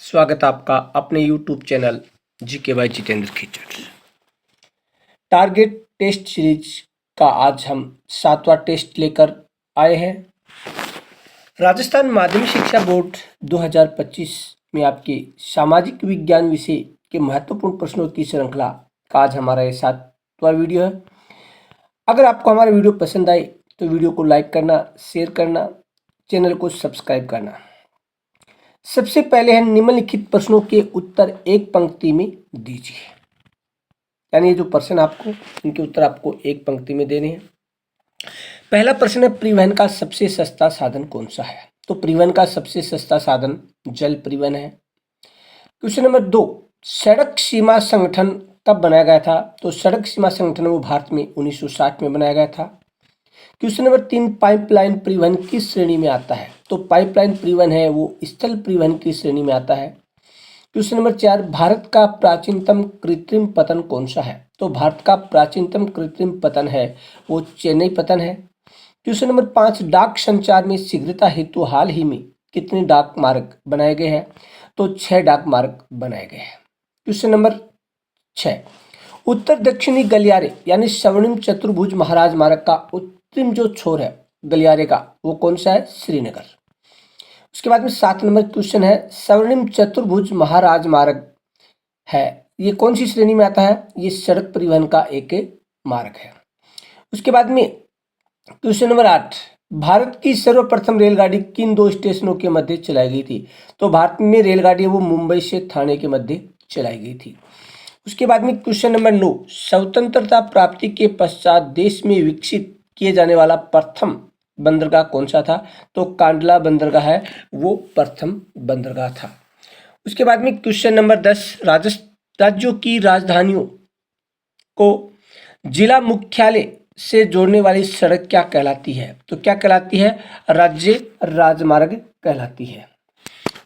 स्वागत आपका अपने YouTube channel GK by Jitendra Khichar. Target test series का आज हम 7वां टेस्ट लेकर आए हैं। राजस्थान माध्यमिक शिक्षा बोर्ड 2025 में आपके सामाजिक विज्ञान विषय के महत्वपूर्ण प्रश्नों की श्रृंखला का आज हमारा ये 7वां वीडियो है। अगर आपको हमारा वीडियो पसंद आए तो वीडियो को लाइक करना, शेयर करना, चैनल को सब्सक्राइब करना। सबसे पहले है निम्नलिखित प्रश्नों के उत्तर एक पंक्ति में दीजिए। यानी ये जो प्रश्न आपको इनके उत्तर आपको एक पंक्ति में देने हैं। पहला प्रश्न है, परिवहन का सबसे सस्ता साधन कौन सा है? तो परिवहन का सबसे सस्ता साधन जल परिवहन है। क्वेश्चन नंबर 2, सड़क सीमा संगठन कब बनाया गया था? तो सड़क सीमा संगठन वो भारत में 1960 में बनाया गया था। क्वेश्चन नंबर 3, पाइपलाइन परिवहन किस श्रेणी में आता है? तो पाइपलाइन परिवहन है वो स्थल परिवहन की श्रेणी में आता है। क्वेश्चन नंबर 4, भारत का प्राचीनतम कृत्रिम पतन कौन सा है? तो भारत का प्राचीनतम कृत्रिम पतन है वो चेन्नई पतन है। क्वेश्चन नंबर 5, डाक संचार में शीघ्रता हेतु हाल ही में कितने डाक मार्ग बनाए गए हैं? तो 6 डाक मार्ग बनाए गए हैं। क्वेश्चन नंबर 6, उत्तर दक्षिणी गलियारे यानी स्वर्णिम चतुर्भुज महाराज मार्ग का उत्तम जो छोर है गलियारे का वो कौन सा है? श्रीनगर। उसके बाद में 7 नंबर क्वेश्चन है, स्वर्णिम चतुर्भुज महाराज मार्ग है ये कौन सी श्रेणी में आता है? ये सड़क परिवहन का एक मार्ग है। उसके बाद में क्वेश्चन नंबर 8, भारत की सर्वप्रथम रेलगाड़ी किन 2 स्टेशनों के मध्य चलाई गई थी? तो भारत में रेलगाड़ी वो मुंबई से ठाणे के मध्य चलाई गई थी। उसके बाद में क्वेश्चन नंबर 9, स्वतंत्रता प्राप्ति के पश्चात देश में विकसित किए जाने वाला प्रथम बंदरगाह कौन सा था? तो कांडला बंदरगाह है वो प्रथम बंदरगाह था। उसके बाद में क्वेश्चन नंबर 10, राज्यों की राजधानियों को जिला मुख्यालय से जोड़ने वाली सड़क क्या कहलाती है? तो क्या कहलाती है? राज्य राजमार्ग कहलाती है।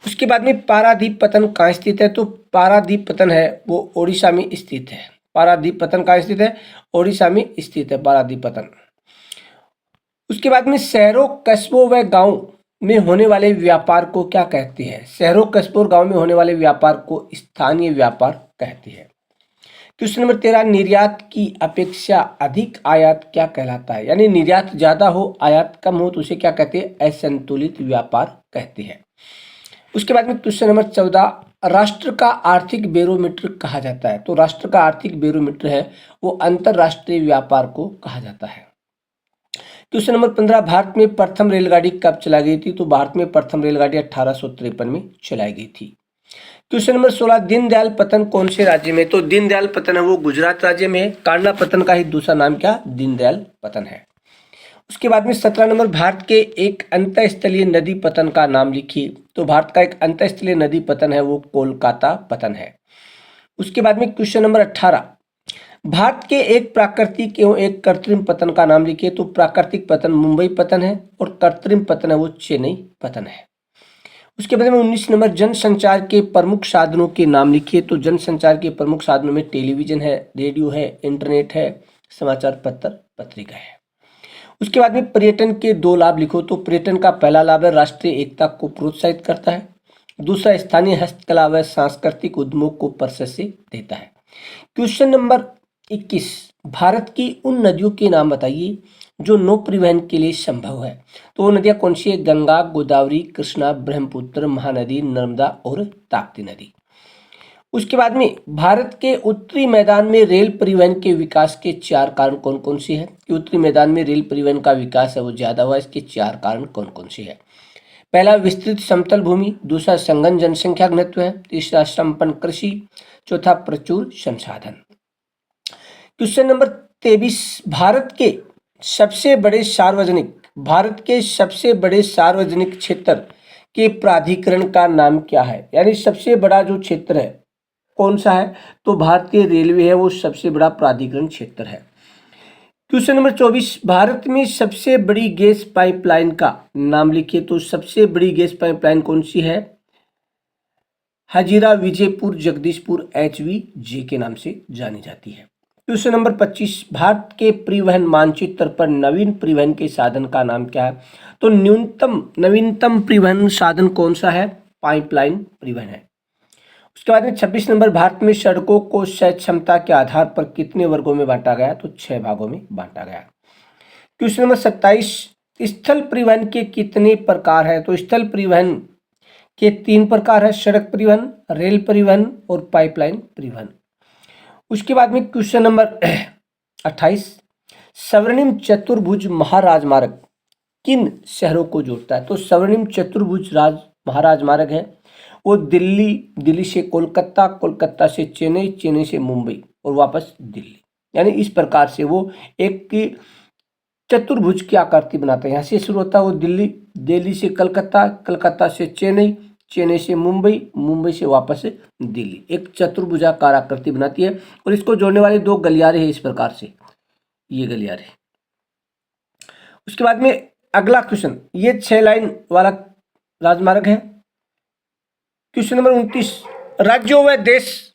उसके बाद में पारादीप पतन कहाँ स्थित है? तो पारादीप पतन है वो ओडिशा में स्थित है। पारादीप पतन कहाँ स्थित है? ओडिशा में स्थित है पारादीप पतन। उसके बाद में शहरों, कस्बों व गांव में होने वाले व्यापार को क्या कहते हैं? शहरों, कस्बों और गांव में होने वाले व्यापार को स्थानीय व्यापार कहते हैं। क्वेश्चन नंबर 13, निर्यात की अपेक्षा अधिक आयात क्या कहलाता है? यानी निर्यात ज्यादा हो आयात कम हो तो उसे क्या कहते हैं? असंतुलित व्यापार कहते हैं। उसके बाद में क्वेश्चन नंबर 14, राष्ट्र का आर्थिक बैरोमीटर कहा जाता है? तो राष्ट्र का आर्थिक बैरोमीटर है वो अंतरराष्ट्रीय व्यापार को कहा जाता है। क्वेश्चन नंबर 15, भारत में प्रथम रेलगाड़ी कब चलाई गई थी? तो भारत में प्रथम रेलगाड़ी 1853 में चलाई गई थी। क्वेश्चन नंबर 16, दीनदयाल पतन कौन से राज्य में? तो दीनदयाल पतन है वो गुजरात राज्य में है। कांडला पतन का ही दूसरा नाम क्या? दीनदयाल पतन है। उसके बाद में 17 नंबर, भारत के एक अंतःस्थलीय नदी पतन का नाम लिखिए। तो भारत का एक अंतःस्थलीय नदी पतन है वो कोलकाता पतन है। उसके बाद में क्वेश्चन नंबर 18, भारत के एक प्राकृतिक एवं एक कृत्रिम पतन का नाम लिखिए। तो प्राकृतिक पतन मुंबई पतन है और कृत्रिम पतन है वो चेन्नई पतन है। उसके बाद में 19 नंबर, जनसंचार के प्रमुख साधनों के नाम लिखिए। तो जनसंचार के प्रमुख साधनों में टेलीविजन है, रेडियो है, इंटरनेट है, समाचार पत्र पत्रिका है। उसके बाद में पर्यटन के 2 लाभ लिखो। तो पर्यटन का पहला लाभ है राष्ट्रीय एकता को प्रोत्साहित करता है। दूसरा, स्थानीय हस्तकला व सांस्कृतिक उद्यमों को प्रशस्ति देता है। क्वेश्चन नंबर 21, भारत की उन नदियों के नाम बताइए जो नौ परिवहन के लिए संभव है। तो वो नदियां कौन सी है? गंगा, गोदावरी, कृष्णा, ब्रह्मपुत्र, महानदी, नर्मदा और ताप्ती नदी। उसके बाद में भारत के उत्तरी मैदान में रेल परिवहन के विकास के 4 कारण कौन कौन से हैं? कि उत्तरी मैदान में रेल परिवहन का विकास है वो ज्यादा हुआ, इसके 4 कारण कौन कौन से हैं? पहला, विस्तृत समतल भूमि। दूसरा, संघन जनसंख्या घनत्व है। तीसरा, संपन्न कृषि। चौथा, प्रचुर संसाधन। क्वेश्चन नंबर 23, भारत के सबसे बड़े सार्वजनिक क्षेत्र के प्राधिकरण का नाम क्या है? यानी सबसे बड़ा जो क्षेत्र है कौन सा है? तो भारतीय रेलवे है वो सबसे बड़ा प्राधिकरण क्षेत्र है। क्वेश्चन नंबर 24, भारत में सबसे बड़ी गैस पाइपलाइन का नाम लिखिए। तो सबसे बड़ी गैस पाइपलाइन कौन सी है? हजीरा विजयपुर जगदीशपुर HVJ के नाम से जानी जाती है। क्वेश्चन नंबर 25, भारत के परिवहन मानचित्र पर नवीन परिवहन के साधन का नाम क्या है? तो नवीनतम परिवहन साधन कौन सा है? पाइपलाइन परिवहन है। उसके बाद में 26 नंबर, भारत में सड़कों को क्षय क्षमता के आधार पर कितने वर्गों में बांटा गया? तो 6 भागों में बांटा गया। क्वेश्चन नंबर 27, स्थल परिवहन के कितने प्रकार है? तो स्थल परिवहन के 3 प्रकार है, सड़क परिवहन, रेल परिवहन और पाइपलाइन परिवहन। उसके बाद में क्वेश्चन नंबर 28, स्वर्णिम चतुर्भुज महाराजमार्ग किन शहरों को जोड़ता है? तो स्वर्णिम चतुर्भुज महाराजमार्ग है वो दिल्ली से कोलकाता, कोलकाता से चेन्नई, चेन्नई से मुंबई और वापस दिल्ली, यानी इस प्रकार से वो एक चतुर्भुज की आकृति बनाते हैं। यहाँ से शुरू होता है वो दिल्ली से कलकत्ता, कलकत्ता से चेन्नई, चेन्नई से मुंबई, मुंबई से वापस दिल्ली, एक चतुर्भुजाकार आकृति बनाती है। और इसको जोड़ने वाले 2 गलियारे हैं इस प्रकार से, ये गलियारे। उसके बाद में अगला क्वेश्चन, ये 6 लाइन वाला राजमार्ग है। क्वेश्चन नंबर 29, राज्यों व देश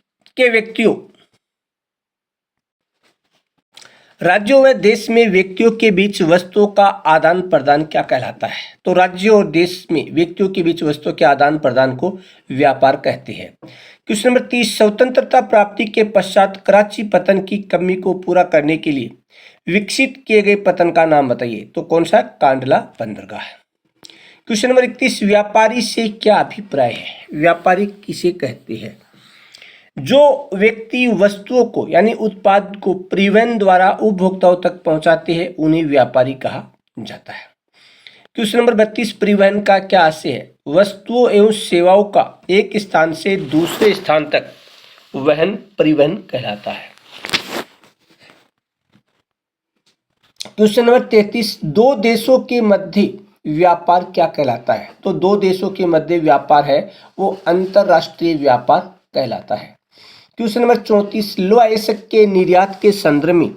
में व्यक्तियों के बीच वस्तुओं का आदान प्रदान क्या कहलाता है? तो राज्यों और देश में व्यक्तियों के बीच वस्तुओं के आदान प्रदान को व्यापार कहते हैं। क्वेश्चन नंबर 30, स्वतंत्रता प्राप्ति के पश्चात कराची पतन की कमी को पूरा करने के लिए विकसित किए गए पतन का नाम बताइए। तो कौन सा? कांडला बंदरगाह। क्वेश्चन नंबर 31, व्यापारी से क्या अभिप्राय है? व्यापारी किसे कहते हैं? जो व्यक्ति वस्तुओं को यानी उत्पाद को परिवहन द्वारा उपभोक्ताओं तक पहुंचाते हैं उन्हें व्यापारी कहा जाता है। क्वेश्चन नंबर 32, परिवहन का क्या आशय है? वस्तुओं एवं सेवाओं का एक स्थान से दूसरे स्थान तक वहन परिवहन कहलाता है। क्वेश्चन नंबर 33, 2 देशों के मध्य व्यापार क्या कहलाता है? तो 2 देशों के मध्य व्यापार है वो अंतरराष्ट्रीय व्यापार कहलाता है। क्वेश्चन नंबर 34, लौह अयस्क के निर्यात के संदर्भ में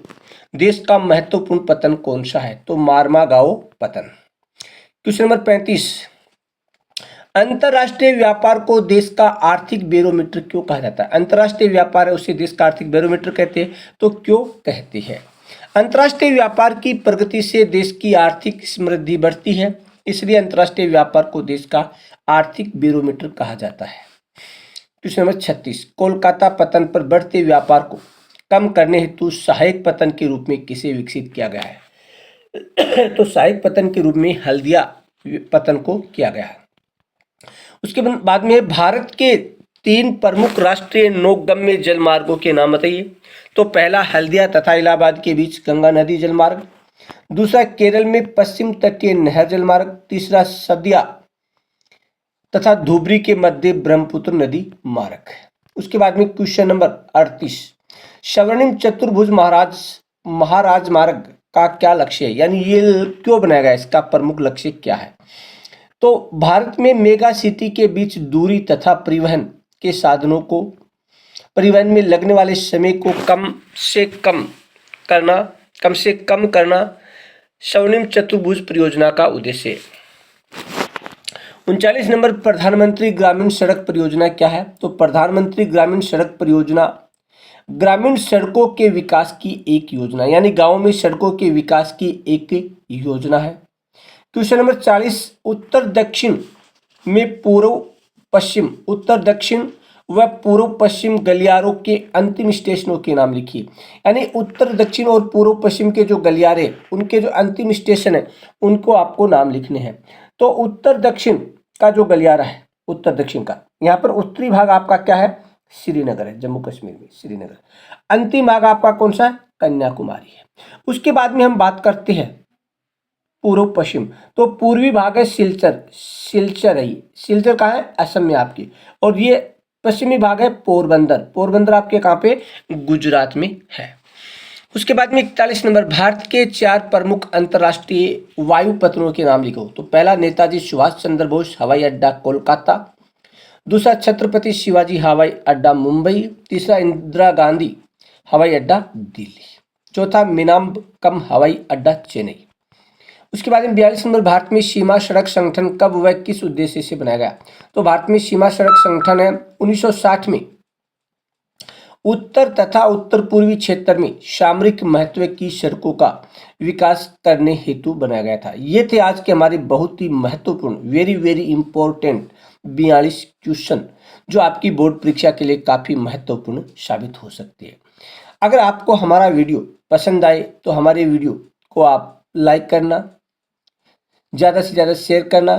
देश का महत्वपूर्ण पतन कौन सा है? तो मार्मागाओ पतन। क्वेश्चन नंबर 35, अंतरराष्ट्रीय व्यापार को देश का आर्थिक बैरोमीटर क्यों कहा जाता है? अंतरराष्ट्रीय व्यापार है उसे देश का आर्थिक बैरोमीटर कहते हैं। तो क्यों कहते हैं? अंतर्राष्ट्रीय व्यापार की प्रगति से देश की आर्थिक समृद्धि बढ़ती है, इसलिए अंतर्राष्ट्रीय व्यापार को देश का आर्थिक बैरोमीटर कहा जाता है। क्वेश्चन नंबर 36, कोलकाता पतन पर बढ़ते व्यापार को कम करने हेतु सहायक पतन के रूप में किसे विकसित किया गया है? तो सहायक पतन के रूप में हल्दिया पतन को किया गया है। उसके बाद में भारत के 3 प्रमुख राष्ट्रीय नौगम्य जलमार्गों के नाम बताइए। तो पहला हल्दिया तथा इलाहाबाद के बीच गंगा नदी जलमार्ग, दूसरा केरल में पश्चिम तटीय नहर जलमार्ग, तीसरा सदिया तथा धुबरी के मध्य ब्रह्मपुत्र नदी मार्ग। उसके बाद में क्वेश्चन नंबर 38, स्वर्णिम चतुर्भुज महाराज मार्ग का क्या लक्ष्य है? यानी ये क्यों बनाया गया, इसका प्रमुख लक्ष्य क्या है? तो भारत में मेगा सिटी के बीच दूरी तथा परिवहन के साधनों को, परिवहन में लगने वाले समय को कम से कम करना स्वर्णिम चतुर्भुज परियोजना का उद्देश्य है। 39 नंबर, प्रधानमंत्री ग्रामीण सड़क परियोजना क्या है? तो प्रधानमंत्री ग्रामीण सड़क परियोजना ग्रामीण सड़कों के विकास की एक योजना, यानी गांवों में सड़कों के विकास की एक योजना है। क्वेश्चन नंबर 40, उत्तर दक्षिण व पूर्व पश्चिम गलियारों के अंतिम स्टेशनों के नाम लिखिए। यानी उत्तर दक्षिण और पूर्व पश्चिम के जो गलियारे उनके जो अंतिम स्टेशन है उनको आपको नाम लिखने हैं। तो उत्तर दक्षिण का जो गलियारा है, उत्तर दक्षिण का, यहाँ पर उत्तरी भाग आपका क्या है? श्रीनगर है, जम्मू कश्मीर में श्रीनगर। अंतिम भाग आपका कौन सा है? कन्याकुमारी है। उसके बाद में हम बात करते हैं पूर्व पश्चिम। तो पूर्वी भाग है सिलचर है, सिलचर कहाँ है? असम में आपकी। और ये पश्चिमी भाग है पोरबंदर आपके कहाँ पे? गुजरात में है। उसके बाद में 41 नंबर, भारत के 4 प्रमुख अंतर्राष्ट्रीय वायुपत्तनों के नाम लिखो। तो पहला नेताजी सुभाष चंद्र बोस हवाई अड्डा कोलकाता, दूसरा छत्रपति शिवाजी हवाई अड्डा मुंबई, तीसरा इंदिरा गांधी हवाई अड्डा दिल्ली, चौथा मीनाम्बकम हवाई अड्डा चेन्नई। उसके बाद में 42 नंबर, भारत में सीमा सड़क संगठन कब व किस उद्देश्य से बनाया गया? तो भारत में सीमा सड़क संगठन है 1960 में उत्तर तथा उत्तर पूर्वी क्षेत्र में सामरिक महत्व की सड़कों का विकास करने हेतु बनाया गया था। ये थे आज के हमारे बहुत ही महत्वपूर्ण वेरी इंपॉर्टेंट 42 क्वेश्चन जो आपकी बोर्ड परीक्षा के लिए काफ़ी महत्वपूर्ण साबित हो सकती है। अगर आपको हमारा वीडियो पसंद आए तो हमारे वीडियो को आप लाइक करना, ज़्यादा से ज़्यादा शेयर करना,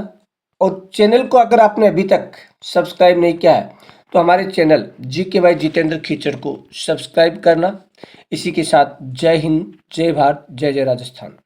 और चैनल को अगर आपने अभी तक सब्सक्राइब नहीं किया है तो हमारे channel GK by Jitendra Khichar को सब्सक्राइब करना। इसी के साथ जय हिंद, जय भारत, जय जय राजस्थान।